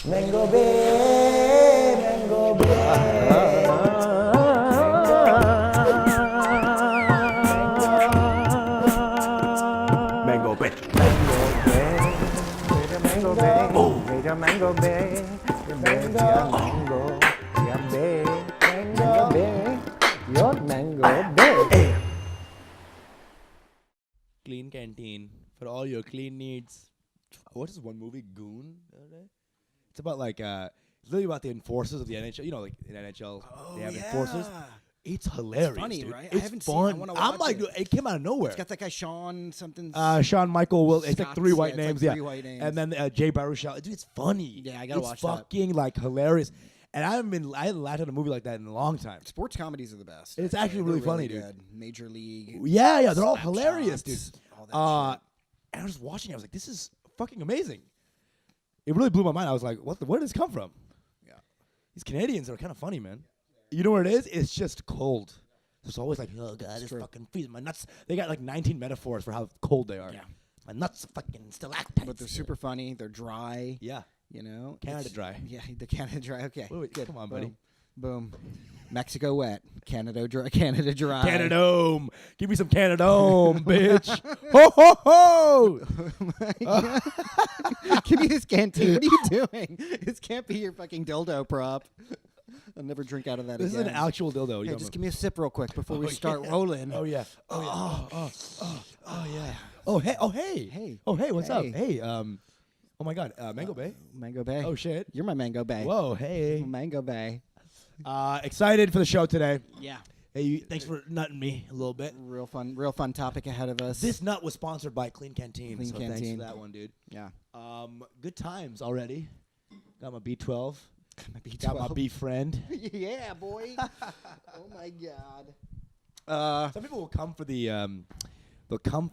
Mango Bay, Mango Bay. Mango Bay. Mango Bay, Mango Bay, Mango Bay, Mango Bay, your Mango Bay. Clean Canteen for all your clean needs. What is one movie, Goon? It's about like it's literally about the enforcers of the NHL. You know, like in NHL, they have enforcers. It's hilarious. funny, dude. right? I It's haven't seen it. fun. I wanna I'm watch like, it. dude, it came out of nowhere. It's got that guy Sean something. Shawn Michael Will. It's like Scott, three white yeah, it's names, like yeah. three white names. And then Jay Baruchel. Dude, it's funny. Yeah, I gotta it's watch that. fucking like hilarious. And I haven't laughed at a movie like that in a long time. Sports comedies are the best. It's actually They're really funny, dude. good. Major League. Yeah, they're all Slap hilarious, dude. shots, all that shit. And I was watching it. I was like, this is fucking amazing. It really blew my mind. I was like, where did this come from? Yeah. These Canadians are kind of funny, man. You know what it is? It's just cold. It's always like, oh, God, it's true. fucking freezing. My nuts. They got like 19 metaphors for how cold they are. Yeah. My nuts are fucking stalactites. But they're super funny. They're dry. Yeah. You know. Canada It's- dry. Yeah, the Canada dry. Okay. Wait, good. come on, Boom. buddy. Boom. Mexico wet. Canada dry. Canada dry. Canadome. Give me some Canadome, bitch. Ho, ho, ho. Give me this canteen. What are you doing? This can't be your fucking dildo prop. I'll never drink out of that This again. is an actual dildo. Hey, just give me a sip real quick before we start yeah. rolling. Oh, yeah. Oh, yeah. Oh, hey. Oh, hey. Hey. Oh, hey, what's up? Hey. Hey, oh, my God. Mango Bay? Mango Bay. Oh, shit. You're my Mango Bay. Whoa, hey. Mango Bay. Excited for the show today. Yeah. Hey, thanks for nutting me a little bit. Real fun topic ahead of us. This nut was sponsored by Clean Canteen. Clean so thanks Canteen. for that one, dude. Yeah. Good times already. Got my B12. My Got my B12. B friend. Yeah, boy. Oh my God. Some people will come for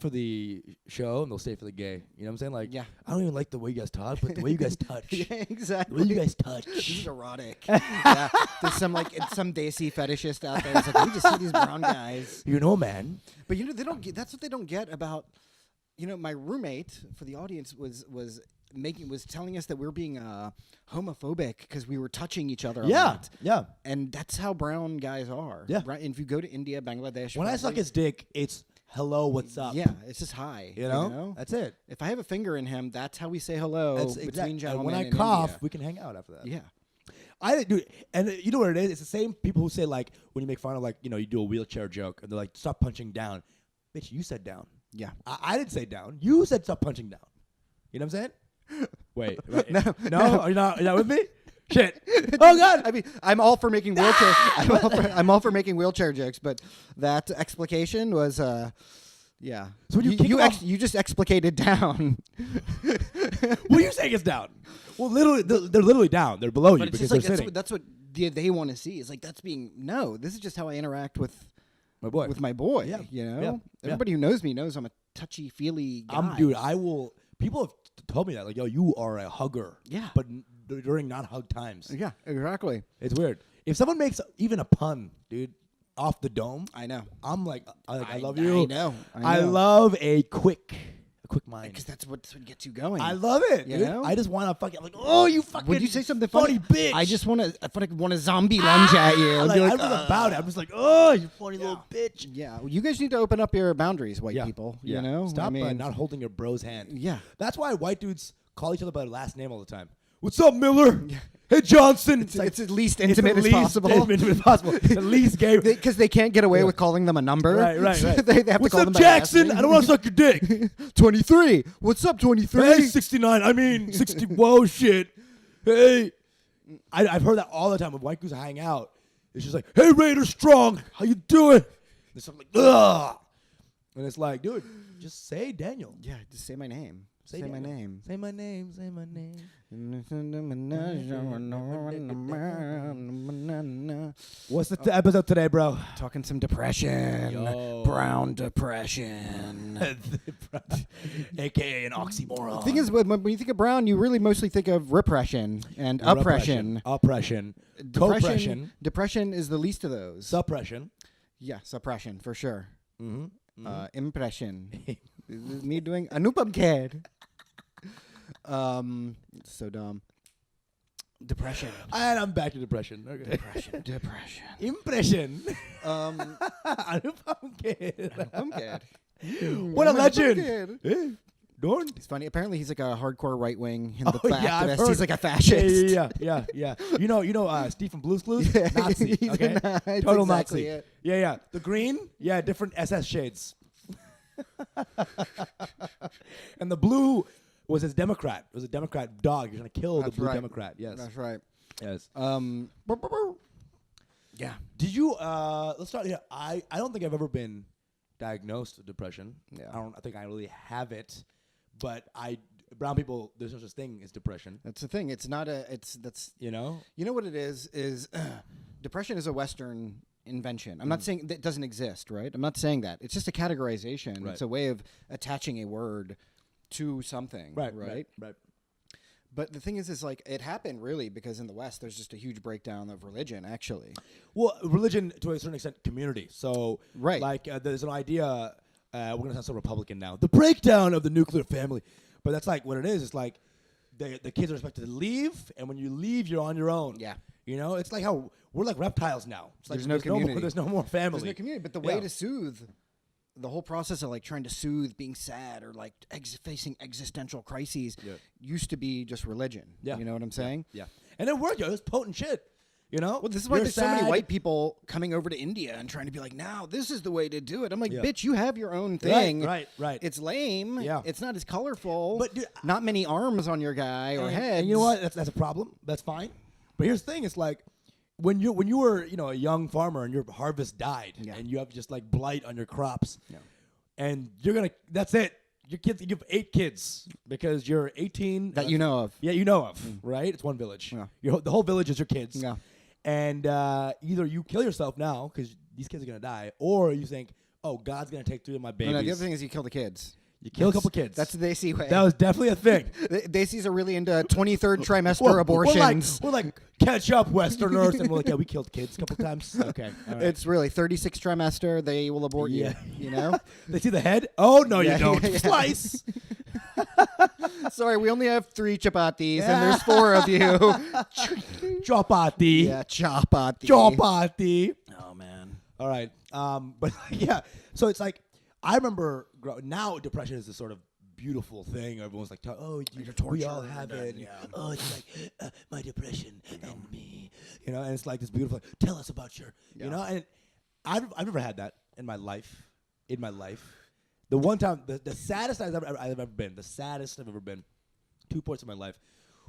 the show and they'll stay for the gay. You know what I'm saying? Like, Yeah. I don't even like the way you guys talk, but the way you guys touch. Yeah, The exactly. way you guys This touch. is erotic. Yeah. There's some desi fetishist out there. It's like, we just see these brown guys. You know, man. But you know, they don't get. That's what they don't get about. You know, my roommate for the audience was telling us that we're being homophobic because we were touching each other. A Yeah. lot. Yeah. And that's how brown guys are. Yeah. Right. And if you go to India, Bangladesh, When I suck probably- his dick, it's hello, what's up? yeah, it's just hi. You know? That's it. If I have a finger in him, that's how we say hello That's between exactly. And gentlemen. when I in cough, India. we can hang out after that. Yeah. I do, and you know what it is? It's the same people who say like when you make fun of like you do a wheelchair joke and they're like stop punching down, bitch. You said down. Yeah. I didn't say down. You said stop punching down. You know what I'm saying? Wait. No, no. Are you not with me? Shit. Oh God. I mean, I'm all for making wheelchair. I'm all for making wheelchair jokes, but that explication was, yeah. So when you kick it off- you just explicated down. What are you saying is down? Well, literally, they're literally down. They're below you But it's because just like they're sitting. that's what they want to see. It's like that's being no. This is just how I interact with My boy. my boy. Yeah. You know, Yeah. everybody who knows me knows I'm a touchy feely guy. Dude. I will. People have told me that like, yo, you are a hugger. Yeah. But during not hug times, Yeah, exactly. it's weird. If someone makes even a pun, dude, off the dome, I know. I'm like, I love you. I know. I love a quick mind. because that's what gets you going. I love it, You dude. know? I just want to fucking like, oh, you fucking. Would you say something funny, bitch? I just want to zombie lunge at you. and Like, be I like, was about it. I'm just like, oh, you funny little bitch. yeah, well, you guys need to open up your boundaries, white people. Yeah. You know, Stop I mean, not holding your bro's hand. Yeah. That's why white dudes call each other by their last name all the time. What's up, Miller? Hey, Johnson. It's at least it's intimate the as least possible. Intimate as possible. The least gay. Because they can't get away with calling them a number. Right. they have What's to call up, them by their last Jackson? name. I don't want to suck your dick. 23. What's up, 23? Hey, 69. I mean, 60. Whoa, shit. Hey. I've heard that all the time when white dudes hang out. It's just like, hey, Raider Strong. How you doing? And something like, ugh. And it's like, dude, just say Daniel. Yeah, just say my name. Say Daniel. my name. Say my name. Say my name. What's the episode today, bro? Talking some depression. Yo. Brown depression. AKA an oxymoron. The thing is, when you think of brown, you really mostly think of repression and oppression. Oppression. Compression. Depression is the least of those. Suppression. Yeah, suppression for sure. Mm-hmm. Impression. This is me doing Anupam Kher. So dumb. Depression. And I'm back to depression. Okay. Depression. Impression. Anupam Kher. What a Anupam legend. Kher. Hey, Dorn. He's funny. Apparently, he's like a hardcore right wing Oh, yeah, I've activist. heard. He's like a fascist. Yeah. You know, Steve from Blue's Clues? Yeah, Nazi. he's a Okay. Nazi. Total Exactly Nazi. it. Yeah. The green, yeah, different SS shades. And the blue was his Democrat. It was a Democrat dog. You're gonna kill That's the blue right. Democrat. Yes. That's right. Yes. Yeah. Did you? Let's start here. I don't think I've ever been diagnosed with depression. Yeah. I think I really have it, but brown people, there's no such thing as depression. That's the thing. It's not a. That's. You know. You know what it is depression is a Western invention. I'm not saying that it doesn't exist, right? I'm not saying that. It's just a categorization. Right. It's a way of attaching a word to something, right? But the thing is like it happened really because in the West there's just a huge breakdown of religion, actually. Well, religion to a certain extent, community. So, Right. like, there's an idea. We're gonna sound so Republican now. The breakdown of the nuclear family, but that's like what it is. It's like the kids are expected to leave, and when you leave, you're on your own. Yeah. You know, it's like how we're like reptiles now. It's like There's no community. There's no more family. There's no community, but the Yeah. way to soothe the whole process of like trying to soothe being sad or like facing existential crises used to be just religion. Yeah. You know what I'm saying? Yeah, and it worked. Yo, it was potent shit. You know. Well, this is why You're there's so many sad. white people coming over to India and trying to be like, now this is the way to do it. I'm like, Yeah. bitch, you have your own thing. Right. It's lame. Yeah. It's not as colorful. But, dude, not many arms on your guy or heads. And you know what? That's a problem. That's fine. But here's the thing: it's like when you were a young farmer and your harvest died and you have just like blight on your crops, and that's it. Your kids, you have 8 kids because you're 18 that you know of. Yeah, you know of, right? It's one village. Yeah. The whole village is your kids. Yeah. And either you kill yourself now because these kids are gonna die, or you think, oh, God's gonna take 3 of my babies. No, the other thing is you kill the kids. You kill a couple kids. That's the Desi way. That was definitely a thing. The Desis are really into 23rd trimester abortions. We're like catch up Westerners, and we're like, yeah, we killed kids a couple times. Okay, all right. It's really 36th trimester. They will abort you. You know. They see the head. Oh no, Yeah, you don't. yeah. Slice. Sorry, we only have 3 chapatis, and there's 4 of you. Chapati. Yeah, chapati. Chapati. Oh man. All right. But yeah, so it's like I remember now depression is this sort of beautiful thing. Everyone's like, oh, we all have it. Yeah. Oh, it's like my depression and me, and it's like this beautiful. Tell us about your, and I've never had that in my life. The one time, the saddest I've ever been, 2 points in my life,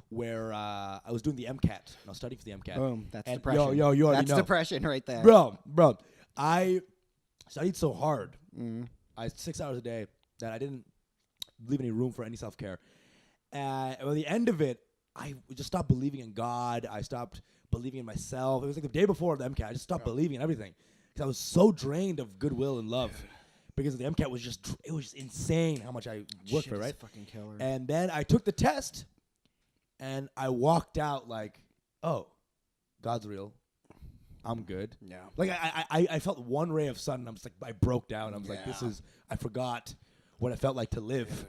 where I was doing the MCAT. And I was studying for the MCAT. Boom. That's And depression. you already That's know. depression right there. Bro, I studied so hard. Mm. I 6 hours a day that I didn't leave any room for any self-care. By the end of it, I just stopped believing in God. I stopped believing in myself. It was like the day before the MCAT. I just stopped believing in everything because I was so drained of goodwill and love. Because the MCAT was just insane how much I worked for, right? Fucking killer. And then I took the test, and I walked out like, oh, God's real. I'm good. Yeah. Like I felt one ray of sun, and I was like, I broke down. I was like, Yeah. I forgot what it felt like to live.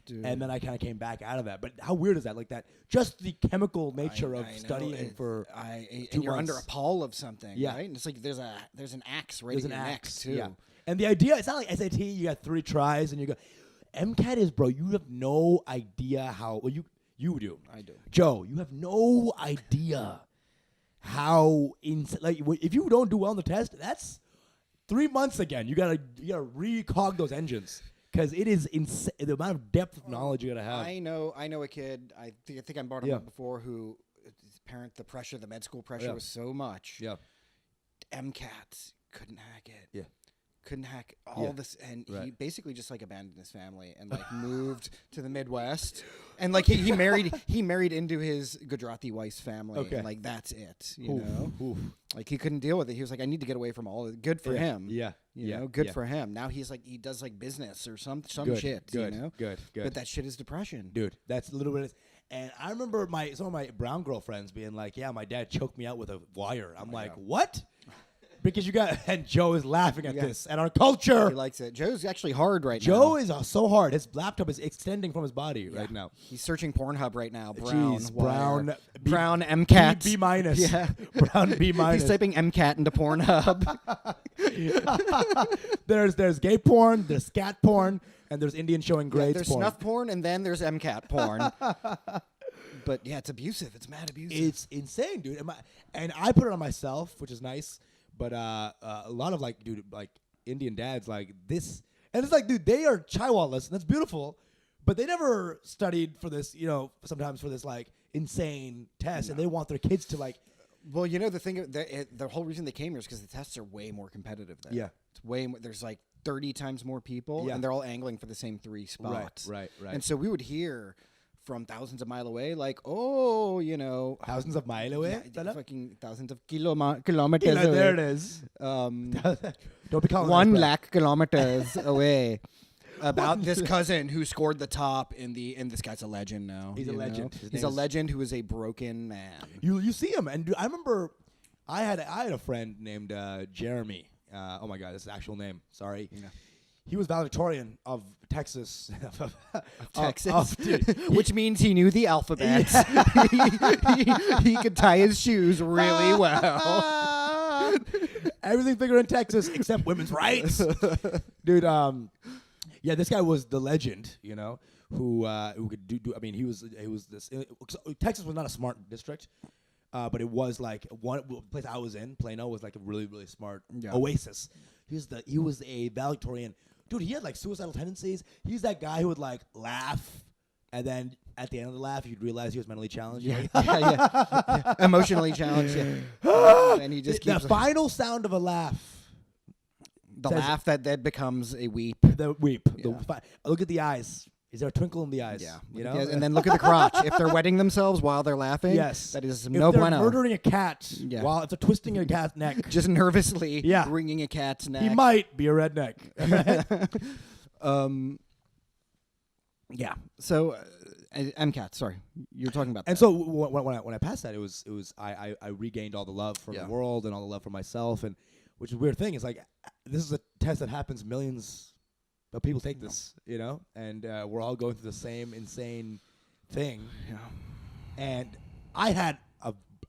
Dude. And then I kind of came back out of that. But how weird is that? Like that, just the chemical nature of I know. studying for and 2 you're months. under a pall of something, Yeah. right? And it's like there's an axe right There's in an your axe neck too. Yeah. And the idea, it's not like SAT. You got 3 tries, and you go. MCAT is, bro. You have no idea how. Well, you do. I do. Joe, you have no idea how if you don't do well on the test, that's 3 months again. You gotta recog those engines because it is insane the amount of depth of knowledge you gotta have. I know a kid. I think I brought him up before. Who his the med school pressure was so much. Yeah. MCAT couldn't hack it. Yeah. Couldn't hack all this, and he basically just like abandoned his family and like moved to the Midwest, and like he married into his Gujarati wife's family, Okay. and like that's it, you Oof, know. oof. Like he couldn't deal with it. He was like, I need to get away from all of it. Good for him. Yeah. You know, good for him. Now he's like he does like business or some Good, shit. Good. You know? Good. But that shit is depression. Dude, that's literally what it is. And I remember some of my brown girlfriends being like, "Yeah, my dad choked me out with a wire." I'm like, "What?" because you got and Joe is laughing at Yeah. this and our culture. He likes it. Joe's actually hard right now. Joe is so hard. His laptop is extending from his body right now. He's searching Pornhub right now. Brown, Jeez, wire. B- brown MCAT. B minus. Yeah. Brown B minus. He's typing MCAT into Pornhub. There's gay porn, there's scat porn, and there's Indian showing grades there's porn. snuff porn, and then there's MCAT porn. But yeah, it's abusive. It's mad abusive. It's insane, dude. And I put it on myself, which is nice. But a lot of like Indian dads like this, and it's like, dude, they are chaiwalas, and that's beautiful. But they never studied for this, sometimes for this like insane test, and they want their kids to like. Well, the thing, the whole reason they came here is because the tests are way more competitive there. Yeah. It's way more. There's like 30 times more people, Yeah. and they're all angling for the same 3 spots. Right. And so we would hear from thousands of mile away, like, oh, Thousands of miles away. yeah, fucking thousands of kilometers away. There it is. Um, Don't be calling 1 us lakh kilometers away. About this cousin who scored the top and this guy's a legend now. He's a you know? legend. His He's name a is- legend who is a broken man. You see him, and dude, I remember I had a friend named Jeremy. Oh my God, that's his actual name. Sorry. Yeah. He was valedictorian of Texas. Texas, dude, which means he knew the alphabet. he could tie his shoes really well. Everything bigger in Texas except women's rights, dude. Yeah, this guy was the legend, who could do. I mean, he was this. Texas was not a smart district, but it was like one place I was in. Plano was like a really really smart oasis. He was a valedictorian, dude. He had like suicidal tendencies. He's that guy who would like laugh, and then at the end of the laugh, you'd realize he was mentally challenged. Yeah. Emotionally challenged. Yeah. And he just The keeps final sound of a laugh. the says- laugh that becomes a weep. The weep. Yeah. Look at the eyes. Is there a twinkle in the eyes? Yeah. You know? Yeah, and then look at the crotch. If they're wetting themselves while they're laughing, Yes. that is if no they're bueno. murdering a cat Yeah. while it's twisting a cat's neck, Just nervously Yeah. wringing a cat's neck. he might be a redneck. Yeah. So, MCAT. Sorry, you're talking about. And that. so when I passed that, it was I regained all the love from Yeah. the world and all the love for myself, and which is a weird thing. It's like this is a test that happens millions of people take this, and we're all going through the same insane thing. Yeah. And I had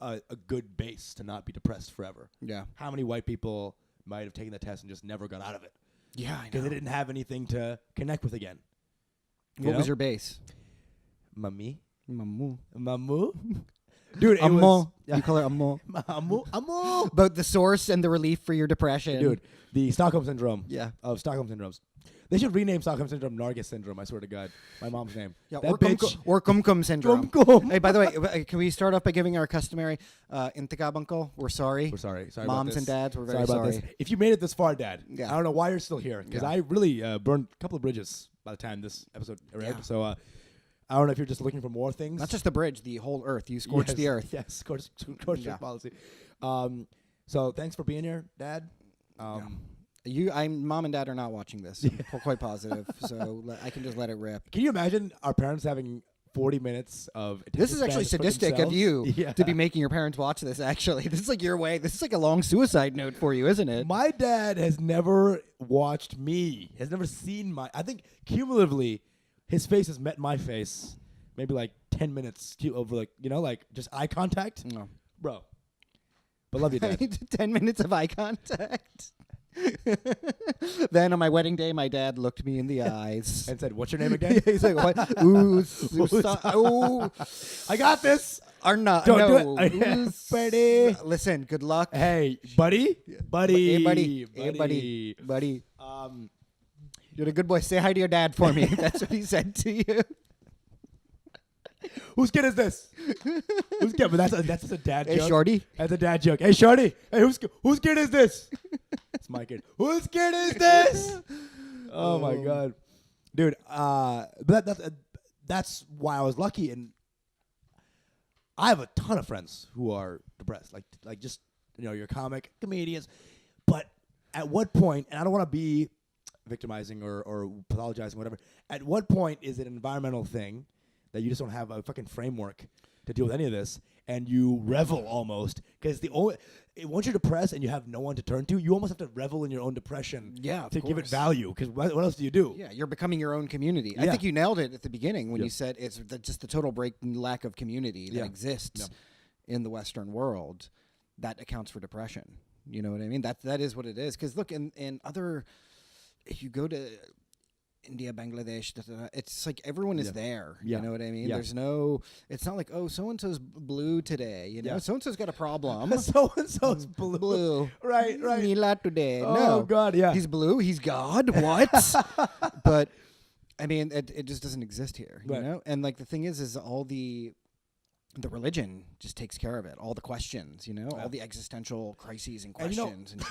a good base to not be depressed forever. Yeah. How many white people might have taken the test and just never got out of it Yeah, I because know. they didn't have anything to connect with again? What was your base? Mami? Mamu. Mamu? Dude, it Amo. was... You call her Amo. Mamu. But the source and the relief for your depression. Dude, the Stockholm Syndrome. Yeah. Of Stockholm Syndromes. They should rename Stockholm Syndrome Nargis Syndrome, I swear to God. My mom's name. Yeah, That or bitch... or Kumkum syndrome. Kumkum. Hey, by the way, can we start off by giving our customary intikab uncle? We're sorry. We're sorry. Sorry Moms about this. and dads, we're very about sorry. this. If you made it this far, Dad, Yeah. I don't know why you're still here because Yeah. I really burned a couple of bridges by the time this episode aired. Yeah. So I don't know if you're just looking for more things. Not just the bridge, the whole earth. You scorched the earth. Yes, scorched Yeah. policy. So thanks for being here, Dad. Mom and dad are not watching this. I'm quite positive, so I can just let it rip. Can you imagine our parents having 40 minutes of This attention is actually span for sadistic of themselves? you Yeah. to be making your parents watch this. Actually, this is like your way. This is like a long suicide note for you, isn't it? My dad has never watched me. Has never seen my. I think cumulatively, his face has met my face, maybe like 10 minutes over like just eye contact, No. bro. But love you, Dad. 10 minutes of eye contact. Then on my wedding day, my dad looked me in the eyes. And said, "What's your name again?" He's like, "What? Ooh, ooh, I got this. Arna, Don't no, do it. ooh, Buddy. Listen, good luck, Hey, buddy, buddy, Hey, buddy, hey, buddy, buddy. You're a good boy. Say hi to your dad for me." That's what he said to you. Whose kid is this? Whose kid? But that's just a dad Hey, joke. shorty. That's a dad joke. Hey, shorty. Hey, whose kid is this? It's my kid. Whose kid is this? Oh my God, dude. But that's why I was lucky, and I have a ton of friends who are depressed. Like just you're comic comedians, but at what point? And I don't want to be victimizing or pathologizing, whatever. At what point is it an environmental thing that you just don't have a fucking framework to deal with any of this? and you revel almost because once you're depressed and you have no one to turn to, you almost have to revel in your own depression Yeah, of to give it course. value. Because what else do you do? Yeah, you're becoming your own community. I Yeah. think you nailed it at the beginning when Yeah. you said it's just the total lack of community that Yeah. exists in the Western world that accounts for depression. You know what I mean? That is what it is. Because look, in other, if you go to India, Bangladesh, it's like everyone is Yeah. there. Yeah. You know what I mean? Yeah. There's no. It's not like, oh, so and so's blue today. You know, Yeah. so and so's got a problem. So and so's blue. Blue. Right. Nila today. Oh No. God, yeah. He's blue. He's God. What? But I mean, it just doesn't exist here, you Right. know. And like the thing is all the religion just takes care of it. All the questions, you know, Yeah. all the existential crises and And you know- questions and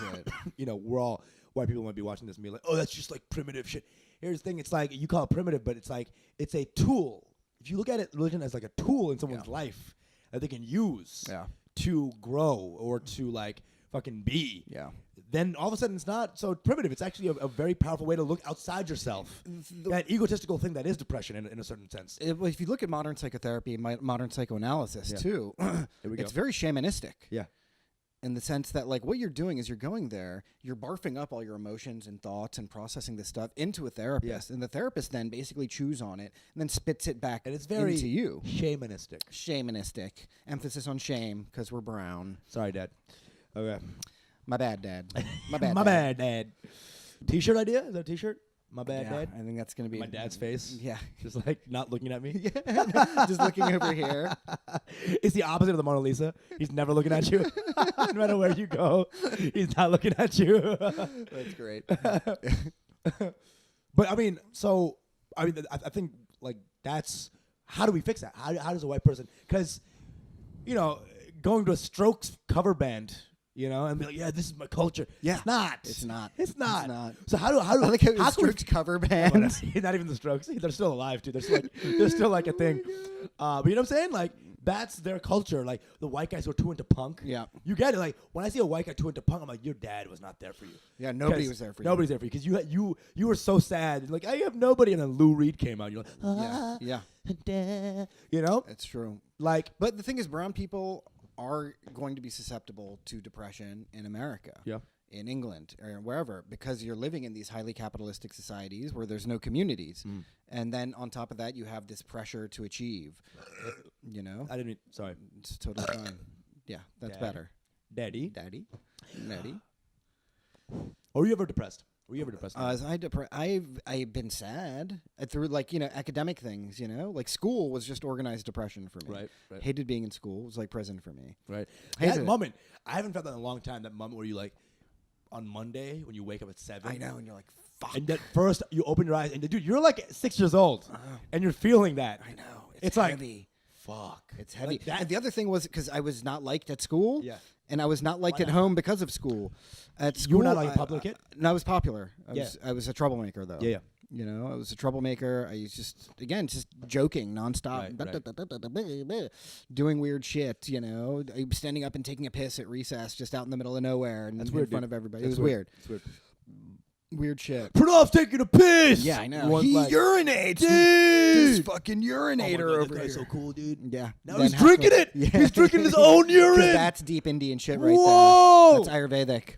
shit. We're all white people might be watching this and be like, oh, that's just like primitive shit. Here's the thing: it's like you call it primitive, but it's like it's a tool. If you look at it, religion as like a tool in someone's Yeah. life that they can use Yeah. to grow or to like fucking be. Yeah. Then all of a sudden it's not so primitive. It's actually a very powerful way to look outside yourself. That egotistical thing that is depression in a certain sense. Well, if you look at modern psychotherapy, modern psychoanalysis Yeah. too, Here we go. it's very shamanistic. Yeah. In the sense that, like, what you're doing is you're going there, you're barfing up all your emotions and thoughts and processing this stuff into a therapist, and the therapist then basically chews on it and then spits it back And it's very into you. shamanistic. Shamanistic. Emphasis on shame because we're brown. Sorry, Dad. Okay. My bad, Dad. My bad. My Dad. bad, Dad. T-shirt idea? Is that a T-shirt? My bad, Yeah, Dad. I think that's gonna be My dad's face. Yeah, Just like not looking at me. just looking over here. It's the opposite of the Mona Lisa. He's never looking at you. No matter where you go, he's not looking at you. That's great. But I mean, I think like that's how do we fix that? How does a white person? Because going to a Strokes cover band. And be like, yeah, this is my culture. Yeah. It's not. It's not. It's not. It's not. So how do I like how how the can we Strokes cover Yeah, band. but not even the Strokes. They're still alive, too. They're still like a thing. But you know what I'm saying? Like that's their culture. Like the white guys who are too into punk. Yeah. You get it. Like when I see a white guy too into punk, I'm like, your dad was not there for you. Yeah, nobody 'Cause was there for you. Nobody's there for you because you were so sad. Like I have nobody, and then Lou Reed came out. You're like, Yeah, It's true. like But the thing is, brown people are going to be susceptible to depression in America. Yeah. In England or wherever, because you're living in these highly capitalistic societies where there's no communities. And then on top of that, you have this pressure to achieve, I didn't mean. Sorry, It's totally fine. Yeah, that's Dad. better. Daddy. Daddy. Or were you ever depressed? Were you ever depressed? I've been sad through academic things, like school was just organized depression for me. Right. Hated being in school. It was like prison for me. Right. Hated That it. moment, I haven't felt that in a long time. That moment where you like, on Monday when you wake up at 7. I know, and you're like, fuck. And that first you open your eyes and dude, you're like 6 years old, and you're feeling that. I know. It's like, heavy. fuck. It's heavy. Like that- And the other thing was because I was not liked at school. Yeah. And I was not liked Why at not? home because of school. At school, You were not like a popular kid? No, I was popular. Yeah. I was a troublemaker though. Yeah. I was a troublemaker. I was just joking nonstop, Right, doing weird shit. Standing up and taking a piss at recess, just out in the middle of nowhere, and That's in weird, front dude. of everybody. That's It was weird. It's weird. Weird shit. Pranav's taking a piss. Yeah, I know. One's He like, urinates. dude. This fucking Oh my urinator God, over that guy's here. so cool, dude. Yeah. Now Then he's halfway- drinking it. Yeah. He's drinking his own 'Cause urine. that's deep Indian shit right Whoa. there. That's Ayurvedic.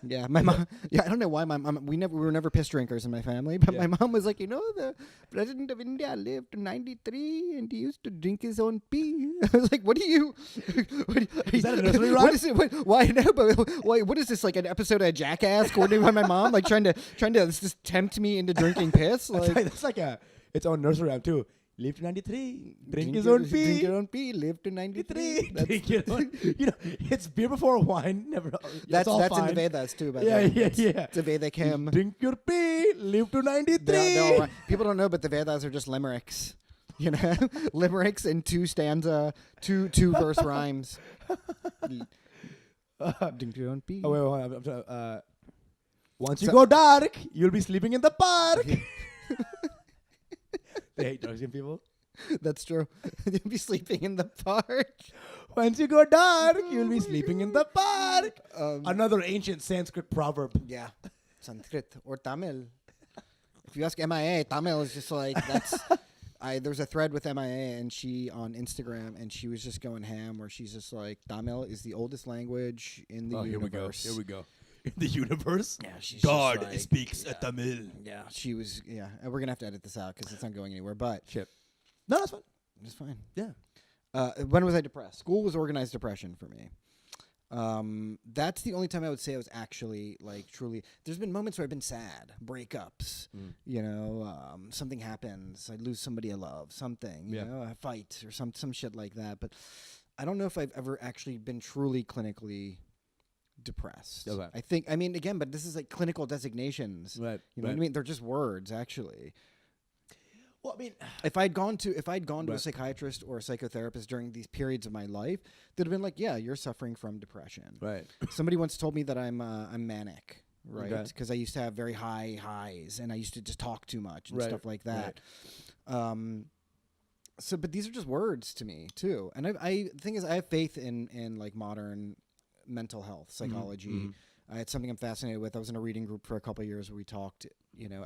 Yeah, my mom. Yeah, I don't know why my mom. We were never piss drinkers in my family, but Yeah. my mom was like, the president of India lived to 93, and he used to drink his own pee. I was like, what do you? Is that a nursery rhyme? What is it? Why no? But why? What is this? Like an episode of Jackass, coordinated by my mom, like trying to just tempt me into drinking piss? Like, That's like its own nursery rhyme too. Live to 93. Drink his own pee. Drink your own pee. Live to 93. Drink your own. It's beer before wine. Never. That's all in fine. the Vedas too. By the Yeah, way. yeah. It's a Vedic hymn. Drink your pee. Live to 93. They're all right. People don't know, but the Vedas are just limericks. Limericks in two verse rhymes. Drink your own pee. Oh wait. I'm trying. Once you go dark, you'll be sleeping in the park. They hate dark skinned people. That's true. You'll be sleeping in the park. Once you go dark, you'll be sleeping in the park. Um, Another ancient Sanskrit proverb. Yeah. Sanskrit or Tamil. If you ask MIA, Tamil is just like, that's... there's a thread with MIA and she on Instagram, and she was just going ham where she's just like, Tamil is the oldest language in the universe. Here we go. In the universe? Yeah, she's God just like, speaks Tamil. Yeah, she was. Yeah, and we're gonna have to edit this out because it's not going anywhere. But Shit. No, that's fine. it's fine. Yeah. When was I depressed? School was organized depression for me. That's the only time I would say I was actually like truly. There's been moments where I've been sad, breakups. You know, something happens, I lose somebody I love, something. You know, a fight or some shit like that. But I don't know if I've ever actually been truly clinically depressed. Okay. I think. I mean, again, but this is like clinical designations. Right. You know what I mean? They're just words, actually. Well, I mean, If I'd gone to a Right. psychiatrist or a psychotherapist during these periods of my life, they'd have been like, "Yeah, you're suffering from depression." right. Somebody once told me that I'm manic, right? Okay. Because I used to have very high highs and I used to just talk too much and Right, stuff like that. So, but these are just words to me too. And the thing is, I have faith in like modern mental health, psychology. It's something I'm fascinated with. I was in a reading group for a couple of years where we talked,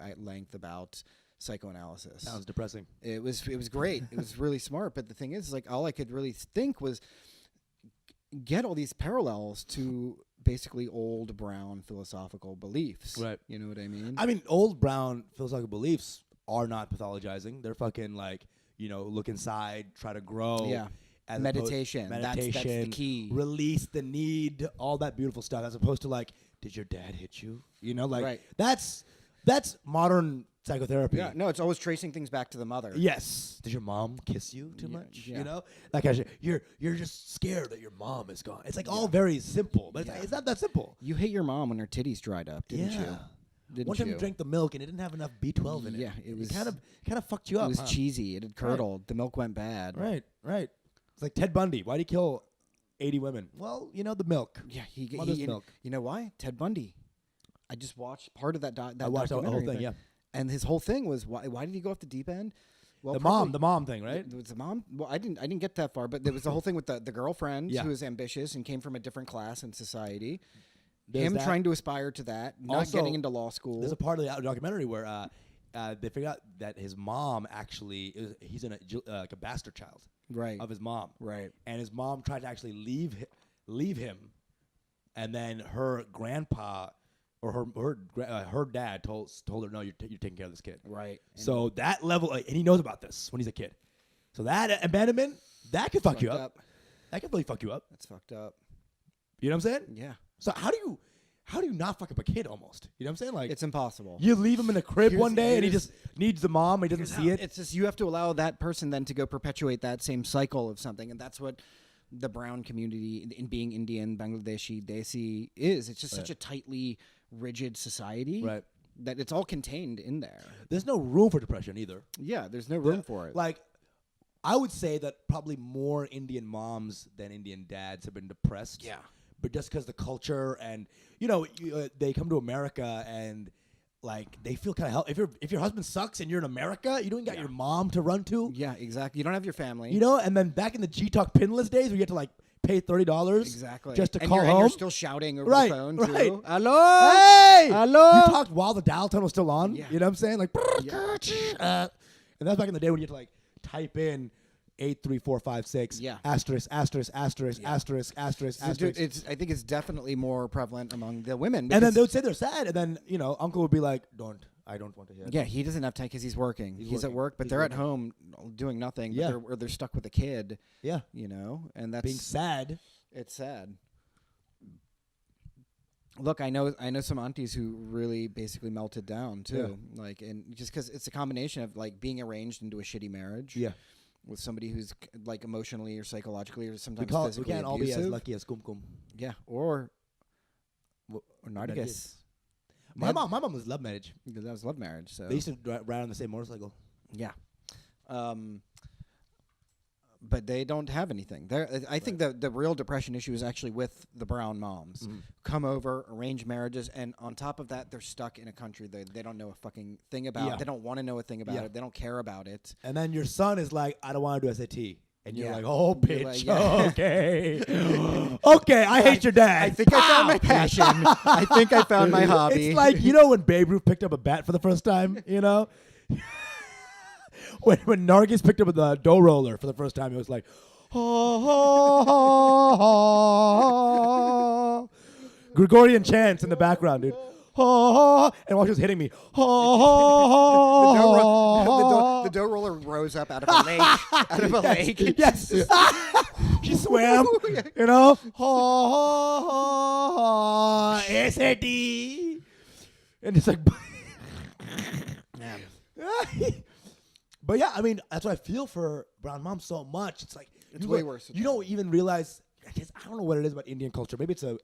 at length about psychoanalysis. Sounds depressing. It was great. It was really smart. But the thing is, like, all I could really think was get all these parallels to basically old brown philosophical beliefs. Right. You know what I mean? I mean, old brown philosophical beliefs are not pathologizing. They're fucking like, look inside, try to grow. Yeah. As Meditation. That's the key. Release the need, all that beautiful stuff, as opposed to like, did your dad hit you? Right. That's modern psychotherapy. Yeah. No, it's always tracing things back to the mother. Yes. Did your mom kiss you too much? yeah. That kind of shit. You're just scared that your mom is gone. It's like all very simple, but it's not that simple. You hate your mom when her titties dried up, didn't you? Didn't One time you? you drank the milk and it didn't have enough B12 in it. Yeah, it was kind of fucked you up. It was huh? cheesy. It had curdled. The milk went bad. Right. It's like Ted Bundy. Why'd he kill 80 women? Well, the milk. Yeah, Mother's milk. You know why? Ted Bundy. I just watched part of that. I watched the whole documentary thing. Yeah. And his whole thing was why did he go off the deep end? Well, The probably- mom thing, right? It was the mom. Well, I didn't get that far, but there was the whole thing with the girlfriend Yeah. who was ambitious and came from a different class in society. There's Him that. trying to aspire to that, not Also, getting into law school. There's a part of the documentary where they figure out that his mom actually he's like a bastard child right. of his mom. Right. And his mom tried to actually leave him, and then her grandpa or her dad told her, no, you're taking care of this kid. Right. So that level, and he knows about this when he's a kid. So that abandonment, that could fuck you up. That could really fuck you up. That's fucked up. You know what I'm saying? Yeah. So how do you not fuck up a kid almost? You know what I'm saying? Like, It's impossible. you leave him in a crib Here's- one day and he here's- just needs the mom. He doesn't see it. It's just you have to allow that person then to go perpetuate that same cycle of something, and that's what the brown community in being Indian, Bangladeshi, Desi is. It's just such a tightly rigid society Right. that it's all contained in there. There's no room for depression either. Yeah, there's no room for it. Like, I would say that probably more Indian moms than Indian dads have been depressed. Yeah. But just because the culture and they come to America and like they feel kind of if your husband sucks and you're in America, you don't got your mom to run to. Yeah, exactly. You don't have your family. And then back in the G Talk pinless days, we get to like pay $30 exactly just to and call you're, home. And you're still shouting over Right, the phone right. too. Hello. Hey, Hello? You talked while the dial tone was still on. Yeah. You know what I'm saying? Like, Yeah. and that's back in the day when you had to like type in 83456 Yeah. asterisk asterisk asterisk Yeah. asterisk asterisk So, asterisk. dude, I think it's definitely more prevalent among the women. And then because- they would say they're sad, and then Uncle would be like, I don't want to hear. yeah, he doesn't have time because he's working. He's at working. work, but He's they're working. at home doing nothing. Yeah. Or they're stuck with a kid. Yeah, And that's being sad. it's sad. Look, I know some aunties who really basically melted down too. Like, and just because it's a combination of like being arranged into a shitty marriage. Yeah, With somebody who's like emotionally or psychologically or sometimes we physically can't all be abusive. as lucky as Kumkum. Yeah, or Nargis. My mom was love marriage. That was love marriage. So They used to ride on the same motorcycle. yeah. But they don't have anything. I think the real depression issue is actually with the brown moms. Mm-hmm. Come over, arrange marriages, and on top of that, they're stuck in a country they don't know a fucking thing about. Yeah. They don't want to know a thing about Yeah. it. They don't care about it. And then your son is like, I don't want to do SAT. And you're Yeah. like, oh, You're bitch. like, yeah. Okay. Okay, I hate your dad. I think I found my passion. I think I found my hobby. It's like, when Babe Ruth picked up a bat for the first time, when Nargis picked up the dough roller for the first time, it was like, Gregorian chants in the background, dude. And while she was hitting me, The dough roller rose up out of a lake. Out of a lake. Yes. She swam, you know. S-A-D. And it's like, Man. but yeah, I mean, that's what I feel for brown mom so much. It's like It's you way like- worse. You don't even realize. I guess I don't know what it is about Indian culture. Maybe it's a.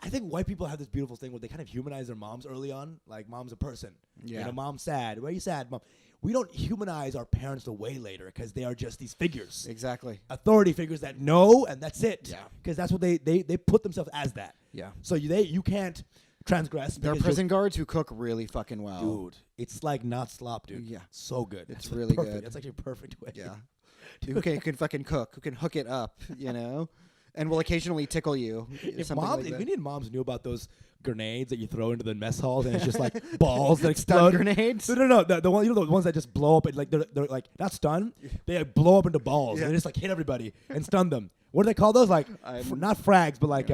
I think white people have this beautiful thing where they kind of humanize their moms early on. Like, mom's a person. Yeah. You know, mom's sad. Why are you sad, mom? We don't humanize our parents till way later because they are just these figures. Exactly. Authority figures that know, and that's it. Yeah. Because that's what they put themselves as that. Yeah. So you can't transgress. There are because prison guards who cook really fucking well. dude, it's like not slop, dude. Yeah. So good. It's That's really perfect. good. That's actually a perfect way. Yeah. who can fucking cook, who can hook it up, you know, and will occasionally tickle you. If something like if that. Indian moms knew about those grenades that you throw into the mess halls and it's just like balls that Stun explode. grenades. No. The one, you know, the ones that just blow up and like they're like not stun, they like, blow up into balls Yeah. and they just like hit everybody and stun them. What do they call those? Like not frags, but like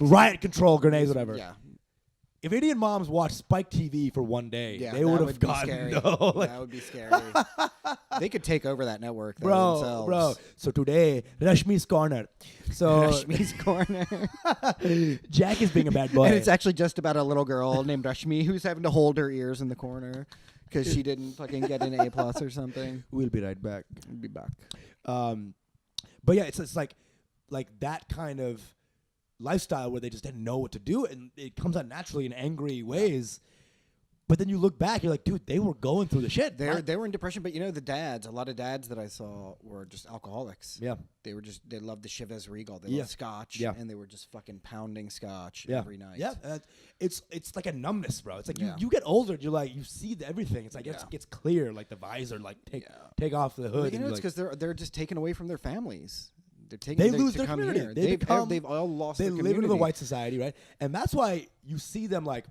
riot control grenades, whatever. Yeah. If Indian moms watched Spike TV for one day, Yeah, they that would have would be gotten scary. no. Like, That would be scary. They could take over that network though, bro. themselves. So today, Rashmi's corner. So Rashmi's corner. Jack is being a bad boy. And it's actually just about a little girl named Rashmi who's having to hold her ears in the corner because she didn't fucking get an A+ or something. We'll be right back. We'll be back. But yeah, it's like that kind of lifestyle where they just didn't know what to do, and it comes out naturally in angry ways. But then you look back, you're like, dude, they were going through the shit. They were in depression, but you know a lot of dads that I saw were just alcoholics. Yeah. They loved the Chivas Regal. They Yeah. loved scotch. Yeah. And they were just fucking pounding scotch Yeah. every night. Yeah, it's like a numbness, bro. It's like Yeah. you get older, you're like you see everything. It's like Yeah. it's clear, like the visor, like take off the hood. But, you know, and it's you're because they're just taken away from their families. They're taken. They to lose to their come community. here. They They've all lost. they their live community. into the white society, right? And that's why you see them like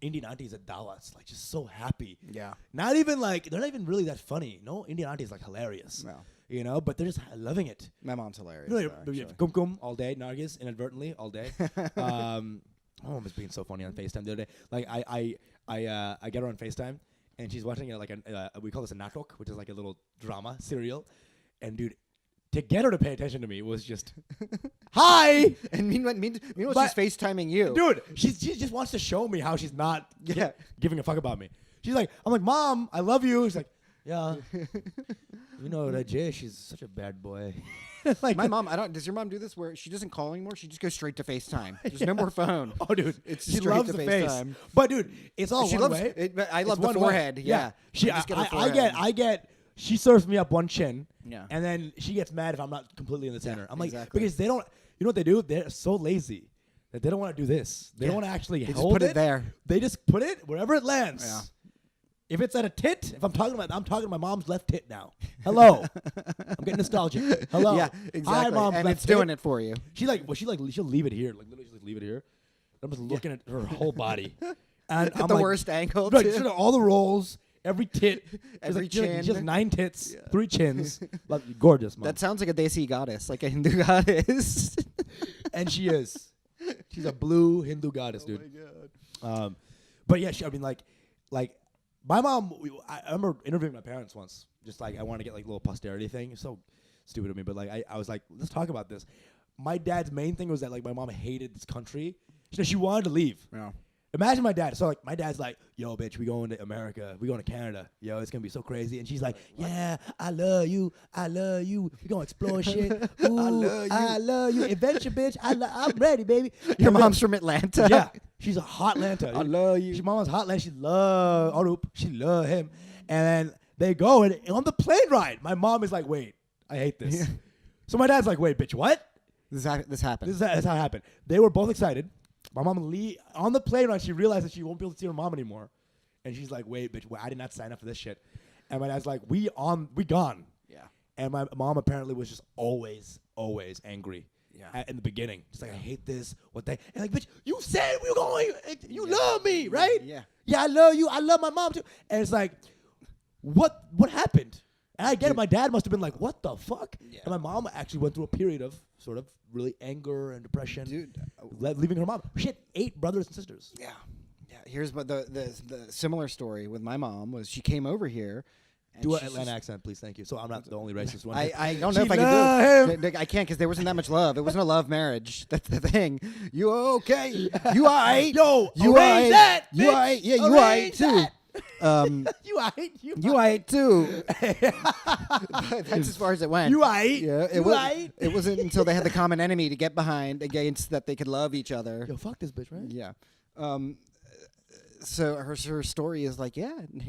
Indian aunties at Dallas, like just so happy. Yeah. Not even like they're not even really that funny. No, Indian auntie is like hilarious. No. You know, but they're just loving it. My mom's hilarious. You know, though, you actually. kum kum all day, Nargis inadvertently all day. My mom was being so funny on FaceTime the other day. Like I get her on FaceTime and she's watching like we call this a natok, which is like a little drama serial. And dude, to get her to pay attention to me was just hi. And meanwhile, But- she's FaceTiming you. Dude, she just wants to show me how she's not Yeah. giving a fuck about me. She's like, I'm like, Mom, I love you. She's like, yeah. You know that Jay, she's such a bad boy. Like My mom, does your mom do this where she doesn't call anymore? She just goes straight to FaceTime. There's no more phone. Oh, dude, It's she straight loves to the face. FaceTime. But dude, it's all She one loves way. it, but I love It's the one way. forehead. Yeah. She, I just get her I forehead. get. She serves me up one chin. Yeah. And then she gets mad if I'm not completely in the center. I'm like, exactly. because they don't. You know what they do? They're so lazy that they don't want to do this. They don't Yeah. want to actually They just hold put it there. They just put it wherever it lands. Yeah. If it's at a tit, I'm talking to my mom's left tit now. Hello. I'm getting nostalgic. Hello. Yeah, Hi, exactly. mom's And left it's doing tit. it for you. She'll leave it here. Like literally she'll just leave it here. I'm just looking at her whole body. And I'm the like, worst angle. Right, too. so all the rolls, every tit, Every she has chin. 9 tits, 3 chins. Like, gorgeous, mom. That sounds like a Desi goddess, like a Hindu goddess. And she is. She's a blue Hindu goddess, dude. God. But yeah, like my mom. I remember interviewing my parents once. Just like I want to get like a little posterity thing. It's so stupid of me, but like I was like, let's talk about this. My dad's main thing was that like my mom hated this country. She wanted to leave. Yeah. Imagine my dad. So like my dad's like, yo, bitch, we going to America. We going to Canada. Yo, it's gonna be so crazy. And she's like, yeah, I love you. We gonna explore shit. Ooh, I love you. Adventure, bitch. I'm ready, baby. Your And then- mom's from Atlanta. yeah, she's a hot Atlanta. I love you. She mama's hot Atlanta. She love Arup. She love him. And then they go and on the plane ride, my mom is like, wait, I hate this. Yeah. So my dad's like, wait, bitch, what? This happened. This is how it happened. They were both excited. My mom on the plane ride, she realized that she won't be able to see her mom anymore, and she's like, "Wait, bitch, I did not sign up for this shit." And my dad's like, "We gone." Yeah. And my mom apparently was just always angry. Yeah. in the beginning. Just like I hate this. What they and like, bitch, you said we were going. You love me, right? Yeah. Yeah, I love you. I love my mom too. And it's like, what happened? And I get it. My dad must have been like, what the fuck? Yeah. And my mom actually went through a period of sort of really anger and depression. Dude. Leaving her mom. She had 8 brothers and sisters. Yeah. Yeah. Here's what the similar story with my mom was. She came over here. And Do an she's Atlanta just- accent, please. Thank you. So I'm not the only racist one. I don't know She if I love can do it. I can't because there wasn't that much love. It wasn't a love marriage. That's the thing. You okay? You alright? Yo, you arrange alright? that, You bitch. alright? Yeah, you alright Arrange too. You aight. You alright too. That's as far as it went. You aight. Yeah, You was, aight. it wasn't until they had the common enemy to get behind against that they could love each other. Yo, fuck this bitch, right? Yeah. So her story is like, yeah, and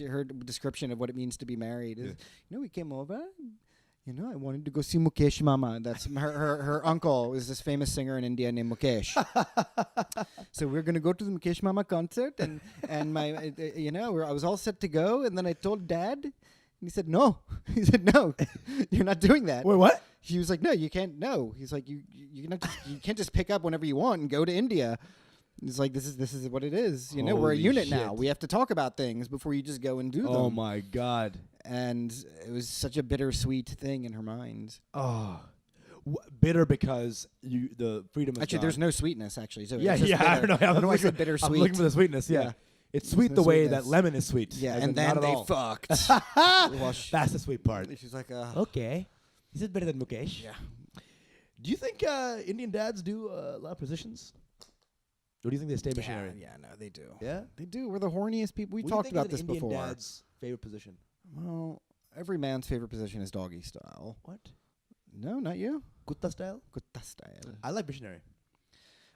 her description of what it means to be married is, we came over. I wanted to go see Mukesh Mama. That's her uncle is this famous singer in India named Mukesh. So we're gonna go to the Mukesh Mama concert, and my, I was all set to go, and then I told Dad, and he said no. He said no, you're not doing that. Wait, what? He was like, no, you can't. No, he's like, you can't just pick up whenever you want and go to India. He's like, this is what it is. We're a Holy unit now. shit. We have to talk about things before you just go and do them. Oh my god. And it was such a bittersweet thing in her mind. Oh, bitter because the freedom is Actually, gone. there's no sweetness actually. So Yeah, it's just yeah. I bitter. don't know. I don't know why I said I'm bittersweet. looking for the sweetness. Yeah, Yeah. it's sweet no the way sweetness. that lemon is sweet. Yeah, as and in then not at they all. fucked. Well, That's the sweet part. she's like, Okay, is it better than Mukesh? yeah. Do you think Indian dads do a lot of positions? Or do you think they stay missionary? Yeah, no, they do. Yeah? They do. We're the horniest people. We What do you talked think about is this an Indian before. dad's favorite position? Well, every man's favorite position is doggy style. What? No, not you. Kutta style? Kutta style. I like missionary.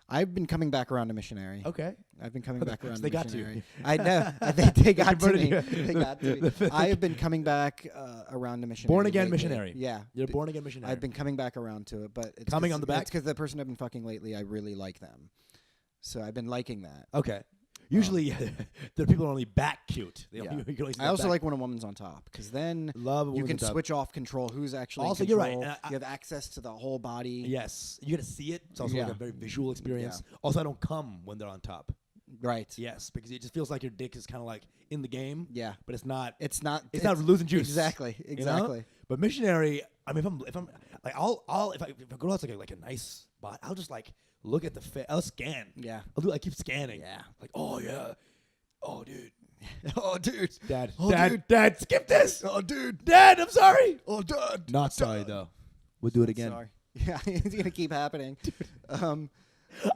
I've been coming back around to missionary. Okay. I've been coming back around They to got to you. missionary. I know. They got to converted me. you. They got to me. I have been coming back around to missionary. Born again lately. missionary. Yeah. You're born again missionary. I've been coming back around to it, but it's Coming 'cause- on the back? It's because the person I've been fucking lately, I really like them. So I've been liking that. Okay. Usually, the people are only back cute. They Yeah. only, you can only see I the also back. like when a woman's on top, because then Love a you woman's can on top. switch off control who's actually Also, in you're right, control. and You have access to the whole body. Yes, you get to see it. It's also like Yeah. a very visual experience. Also, I don't come when they're on top. Right. Yes, because it just feels like your dick is kind of like in the game. Yeah. but it's not. It's not. It's not losing juice. Exactly. you know? Exactly. But missionary, I mean, if I'm like, if I go to like a nice spot, I'll just like look at the fit. I'll scan. Yeah. I'll do. I keep scanning. Yeah. Like, oh yeah, oh dude, Oh, dude. dad, Oh, dad, dude. dad, skip this. Oh, dude. Dad, I'm sorry. Oh, dad. Not sorry though. We'll do it again. Sorry. Yeah, it's gonna keep happening.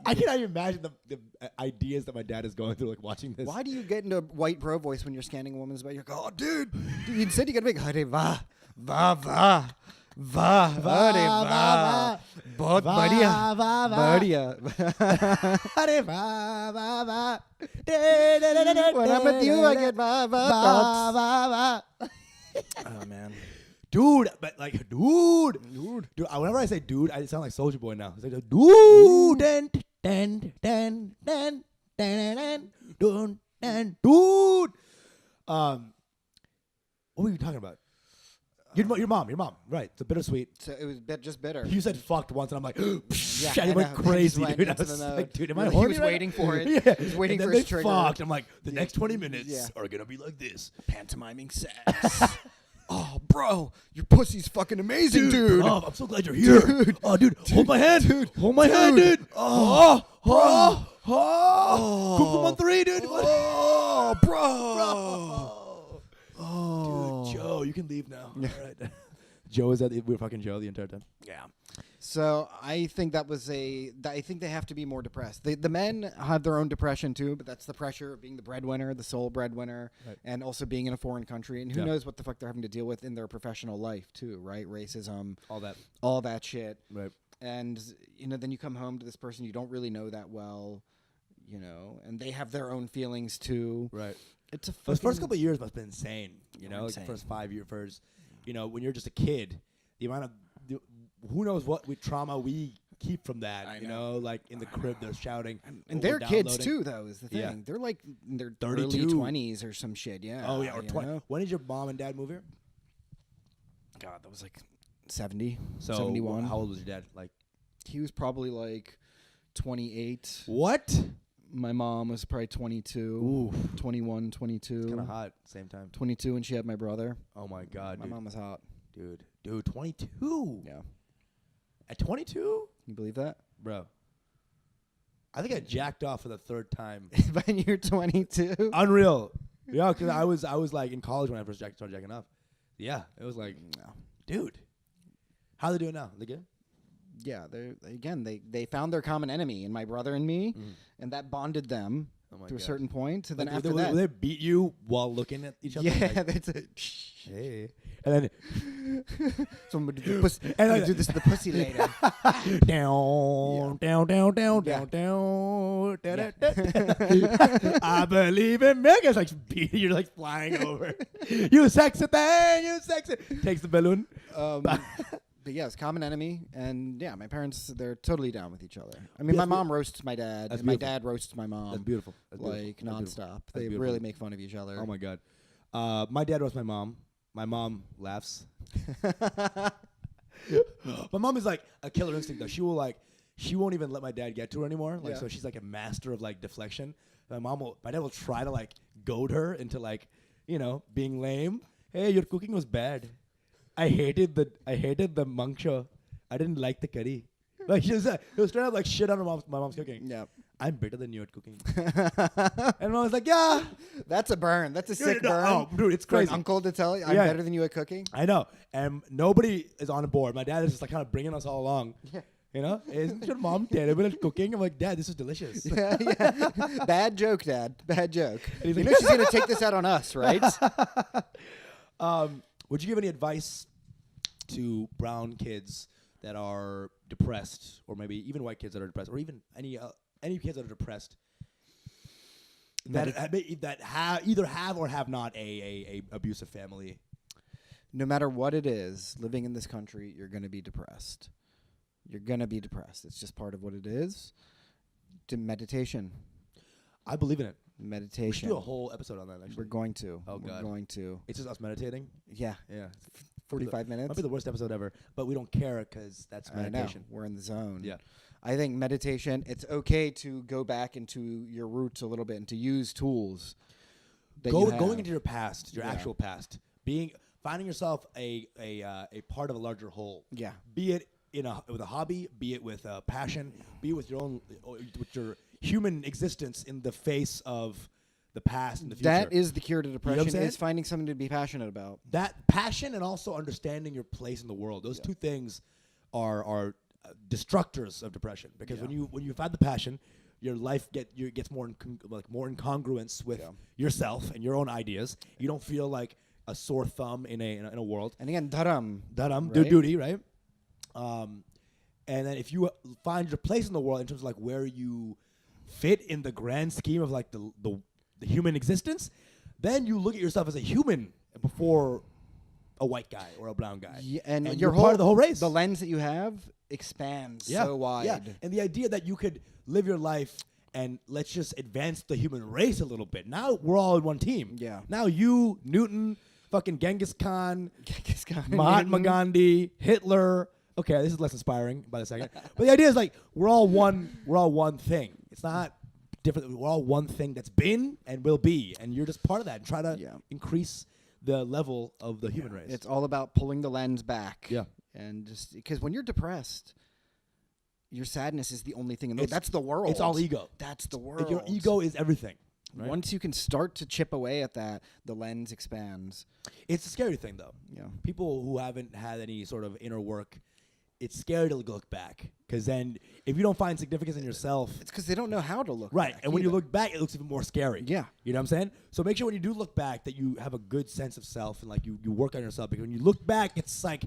I cannot even imagine the ideas that my dad is going through, like watching this. Why do you get into a white bro voice when you're scanning a woman's butt? You're like, oh, dude. You said you gotta make Hare va, va, va, va, hare va, bahut badhiya, badhiya. Hare va, va, va. When I'm with you, I get va, va, thoughts. va, va. Oh man. Dude, but like, dude. Whenever I say dude, I sound like Soulja Boy now. It's like, dude, dude. What were you talking about? Your mom, right? It's a bittersweet. So it was just bitter. You said fucked once, and I'm like, Yeah, I I went know. crazy, He just dude. I went into was the like, mode. dude, am I He horny was right waiting now? for it. Yeah. He was waiting and for then his they trigger. fucked. I'm like, the next 20 minutes Yeah. are gonna be like this. Pantomiming sex. Oh, bro, your pussy's fucking amazing, dude. Oh, I'm so glad you're here. Dude. Oh, dude, hold my hand. Dude. Hold my hand, Dude. dude. Kung Fu 1-3, dude. Oh, bro. Dude, Joe, you can leave now. All right. Joe is we were fucking Joe the entire time. Yeah. So I think I think they have to be more depressed. The men have their own depression too, but that's the pressure of being the breadwinner, the sole breadwinner, Right. and also being in a foreign country. And who Yeah. knows what the fuck they're having to deal with in their professional life too, right? Racism, All that. all that shit. Right. And then you come home to this person you don't really know that well, and they have their own feelings too. Right. It's a Those first fucking- couple of years must have been insane. You know, like the Insane. first 5 years, when you're just a kid, the amount of who knows what trauma we keep from that. I You know. know, like in the crib, they're shouting, And or they're kids downloading. too, though. Is the thing? Yeah. They're like in their 32. early 20s or some shit. Yeah. Oh yeah, or you 20. know? When did your mom and dad move here? God, that was like 70, So 71. How old was your dad? Like He was probably like 28. What? My mom was probably 22, Ooh, 21, 22. kind of hot. Same time. 22 and she had my brother. Oh my god, My dude. mom was hot. Dude, 22. Yeah. At 22, Can you believe that? bro. I think I jacked off for the third time. When you're 22? Unreal. Yeah, because I was like in college when I first started jacking off. Yeah, it was like, No. dude. How they doing now? They good? Yeah, they found their common enemy in my brother and me, and that bonded them Oh my to a God. certain point. And then Like, after will that, they beat you while looking at each other? yeah, Like, that's a hey. And then so I'm gonna do, the pussy, And I'm like- gonna do this to the pussy later. down, down, down, down, Yeah. down, down. Da-da-da. I believe in milk. It's like you're like flying over. You sexy thing, you sexy. Takes the balloon. But yeah, it's common enemy, and yeah, my parents, they're totally down with each other. I mean, Yeah, my mom roasts my dad, That's and my beautiful. dad roasts my mom. That's beautiful. That's beautiful. Like That's beautiful. nonstop. That's They beautiful. really make fun of each other. Oh my god. My dad roasts my mom. My mom laughs. My mom is like a killer instinct though. She won't even let my dad get to her anymore. Like Yeah. so she's like a master of like deflection. My dad will try to like goad her into like, being lame. Hey, your cooking was bad. I hated the mancha. I didn't like the curry. Like he was straight up like shit on my mom's cooking. Yeah. I'm better than you at cooking. And I was like, yeah. That's a burn. That's a sick no, burn. oh, dude, it's For an crazy. uncle to tell you, I'm Yeah. better than you at cooking. I know, and nobody is on board. My dad is just like kind of bringing us all along. Yeah. Isn't your mom terrible at cooking? I'm like, Dad, this is delicious. Yeah, yeah. Bad joke, Dad. Bad joke. he's You like- know she's gonna take this out on us, right? Would you give any advice to brown kids that are depressed, or maybe even white kids that are depressed, or even any kids that are depressed that either have or have not a abusive family? No matter what it is, living in this country, you're gonna be depressed. You're gonna be depressed. It's just part of what it is. Meditation. I believe in it. We should Meditation. do a whole episode on that. Actually, We're going to. Oh, We're God. going to. it's just us meditating. Yeah. Yeah, 45 minutes. might be the worst episode ever, but we don't care because that's I know. meditation. We're in the zone. Yeah. I think meditation, it's okay to go back into your roots a little bit and to use tools. That you have. Going into your past, your Yeah. actual past, finding yourself a part of a larger whole. Yeah. Be it with a hobby, be it with a passion, be it with your own with your human existence in the face of the past and the future. That is the cure to what I'm depression, saying? is finding something to be passionate about. that passion and also understanding your place in the world. Those two things are destructors of depression, because when you've had the passion, your life gets more more in congruence with yourself and your own ideas. You don't feel like a sore thumb in a world. And again, dharam. Do Right? duty, right? And then if you find your place in the world in terms of like where you fit in the grand scheme of like the human existence, then you look at yourself as a human before a white guy or a brown guy. Yeah, and you're your part of the whole race. The lens that you have expands so wide. Yeah. And the idea that you could live your life and let's just advance the human race a little bit. Now we're all in one team. Yeah. Now you, Newton, fucking Genghis Khan, Genghis Khan, Mahatma Newton. Gandhi, Hitler. Okay, this is less inspiring by the second. But the idea is like we're all one thing. It's not different. We're all one thing that's been and will be, and you're just part of that. And try to increase the level of the human race. It's all about pulling the lens back. Yeah. And just because when you're depressed, your sadness is the only thing in the It's- that's the world. it's all ego. That's the world. Your ego is everything. Right? Once you can start to chip away at that, the lens expands. It's a scary thing, though. Yeah. People who haven't had any sort of inner work, it's scary to look back, because then if you don't find significance in yourself, It's because they don't know how to look right? back And when you either. look back, it looks even more scary. Yeah. You know what I'm saying? So make sure when you do look back that you have a good sense of self and like you work on yourself, because when you look back, it's like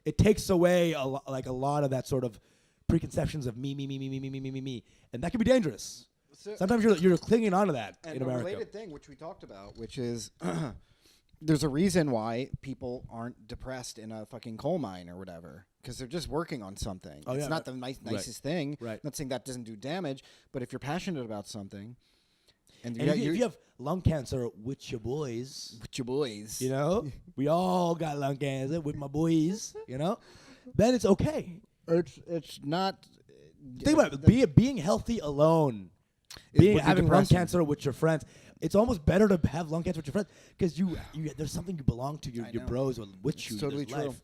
it takes away a lot of that sort of preconceptions of me, and that can be dangerous. Sometimes you're clinging onto that And in a America. related thing, which we talked about, which is there's a reason why people aren't depressed in a fucking coal mine or whatever, because they're just working on something. Oh, It's yeah, not right. the Right. nicest thing. Right. Not saying that doesn't do damage, but if you're passionate about something, and, And if you have lung cancer with your boys, with your boys, you know, we all got lung cancer with my boys, you know, then it's okay. it's not. Think about it. Being healthy alone, Would be having lung depressing. cancer with your friends. It's almost better to have lung cancer with your friends because you there's something you belong to. Your know. bros with you. It's totally in this true. life.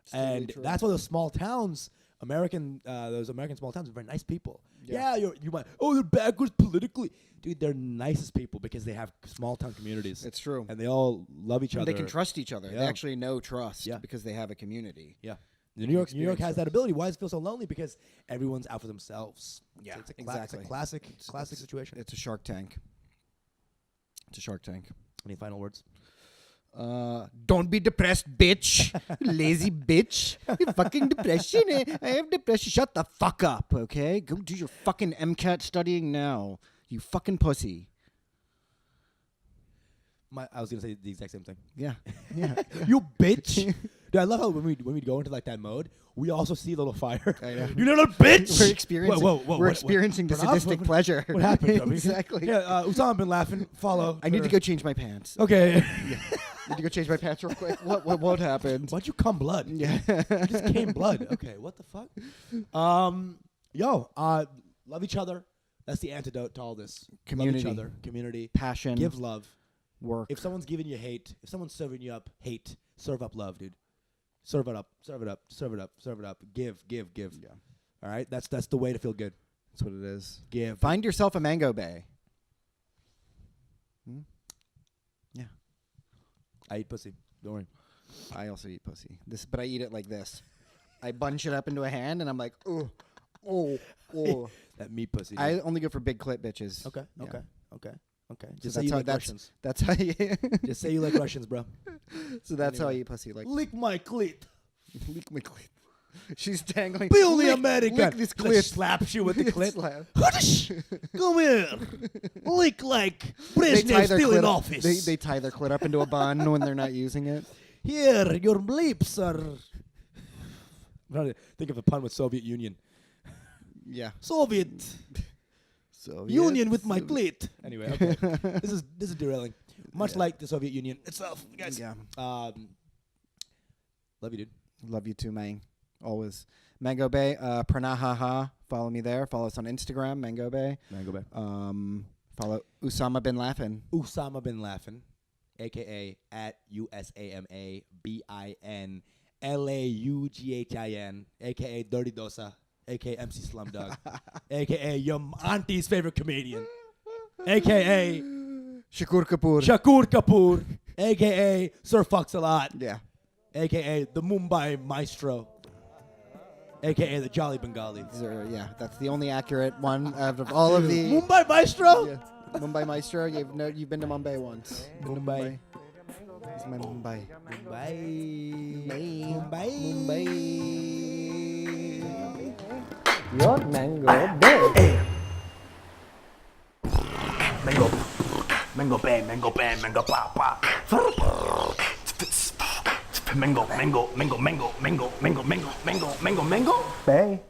It's totally And true. that's why those small towns, those American small towns are very nice people. Yeah. Yeah, you might. Oh, they're backwards politically, dude. They're nicest people because they have small town communities. It's true. and they all love each And other. they can trust each other. They Yeah. actually know trust Yeah. because they have a community. Yeah. New York experience has that ability. Why does it feel so lonely? Because everyone's out for themselves. Yeah, it's a exactly. It's a classic situation. It's a Shark Tank. It's a Shark Tank. Any final words? Don't be depressed, bitch. Lazy bitch. You fucking depression. I have depression. Shut the fuck up, okay? Go do your fucking MCAT studying now. You fucking pussy. I was gonna say the exact same thing. Yeah. Yeah. You bitch. Dude, I love how when we go into like that mode, we also see a little fire. I know. You little bitch. We're experiencing, Whoa, we're experiencing the Pranav, sadistic pleasure. What happened? Gubby? Exactly. Yeah, Usama been laughing. Follow. I need to go change my pants. Okay. Need to go change my pants real quick. What happened? Why'd you come blood? Yeah. You just came blood. Okay, what the fuck? Love each other. That's the antidote to all this. Community. Love each other. Community. Passion. Give love. Work. If someone's giving you hate, if someone's serving you up hate, serve up love, dude. Serve it up. Serve it up. Serve it up. Serve it up. Give. Yeah. All right? That's the way to feel good. That's what it is. Give. Find yourself a mango bay. Yeah. I eat pussy. Don't worry. I also eat pussy. But I eat it like this. I bunch it up into a hand, and I'm like, oh. That meat pussy. I dude. only go for big clit bitches. Okay. Yeah. Okay. So Just say that's you how like Russians. that's how you. Just say you like Russians, bro. So that's how I Anyway. eat pussy. Like Lick my clit. lick my clit. She's dangling. Billy Lick- American. Lick this Just clit. slaps you with the clit. Slap. Hush! Come here. Lick like They tie Brezhnev their still in clit up- office. They tie their clit up into a bun when they're not using it. Here, your bleeps are. I'm trying to think of a pun with Soviet Union. Yeah. Soviet So Union with my clit. Anyway, okay. this is derailing. Much like the Soviet Union itself, guys. Yeah. Love you, dude. Love you too, man. Always. Mango Bay, Pranahaha. Follow me there. Follow us on Instagram, Mango Bay. Mango Bay. Follow Usama bin Laden. Usama bin Laden, aka at USAMABINLAUGHIN, aka Dirty Dosa, aka MC Slumdog, aka your auntie's favorite comedian, aka Shakur Kapoor. Shakur Kapoor, aka Sir Fox a Lot, Yeah. aka the Mumbai Maestro, aka the Jolly Bengali. Yeah, that's the only accurate one out of all of the. Mumbai Maestro? Yeah. Mumbai Maestro. You've been to Mumbai once. Been to Mumbai. It's my Mumbai. Mumbai. Mumbai. Your mango bay. Mango bang, mango bang, mango pop pop. Mango, mango, mango, mango, mango, mango, mango, mango, mango, mango. Bay.